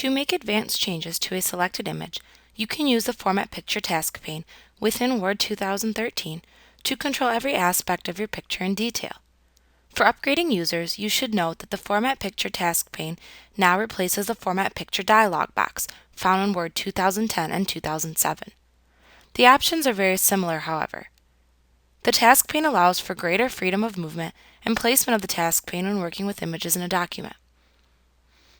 To make advanced changes to a selected image, you can use the Format Picture task pane within Word 2013 to control every aspect of your picture in detail. For upgrading users, you should note that the Format Picture task pane now replaces the Format Picture dialog box found in Word 2010 and 2007. The options are very similar, however. The task pane allows for greater freedom of movement and placement of the task pane when working with images in a document.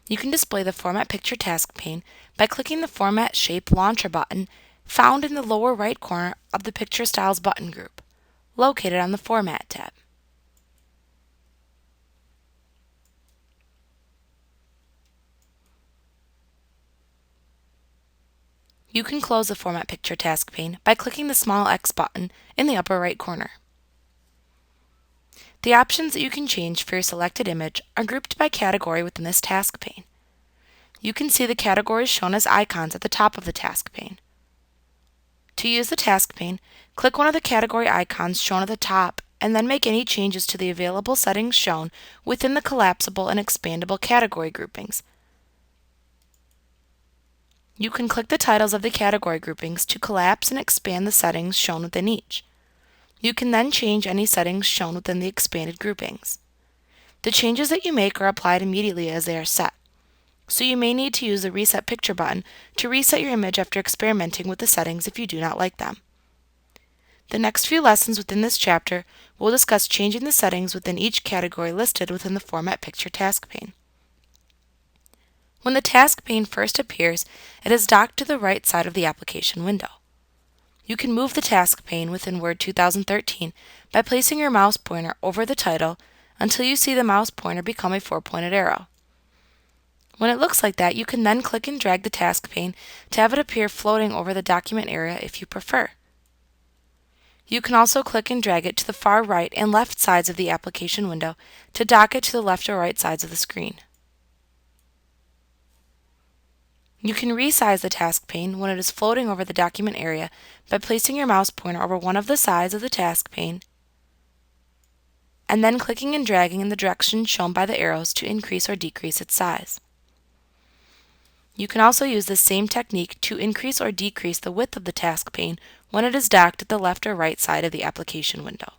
You can display the Format Picture task pane by clicking the Format Shape Launcher button found in the lower right corner of the Picture Styles button group, located on the Format tab. You can close the Format Picture task pane by clicking the small X button in the upper right corner. The options that you can change for your selected image are grouped by category within this task pane. You can see the categories shown as icons at the top of the task pane. To use the task pane, click one of the category icons shown at the top and then make any changes to the available settings shown within the collapsible and expandable category groupings. You can click the titles of the category groupings to collapse and expand the settings shown within each. You can then change any settings shown within the expanded groupings. The changes that you make are applied immediately as they are set, so you may need to use the Reset Picture button to reset your image after experimenting with the settings if you do not like them. The next few lessons within this chapter will discuss changing the settings within each category listed within the Format Picture task pane. When the task pane first appears, it is docked to the right side of the application window. You can move the task pane within Word 2013 by placing your mouse pointer over the title until you see the mouse pointer become a four-pointed arrow. When it looks like that, you can then click and drag the task pane to have it appear floating over the document area if you prefer. You can also click and drag it to the far right and left sides of the application window to dock it to the left or right sides of the screen. You can resize the task pane when it is floating over the document area by placing your mouse pointer over one of the sides of the task pane and then clicking and dragging in the direction shown by the arrows to increase or decrease its size. You can also use the same technique to increase or decrease the width of the task pane when it is docked at the left or right side of the application window.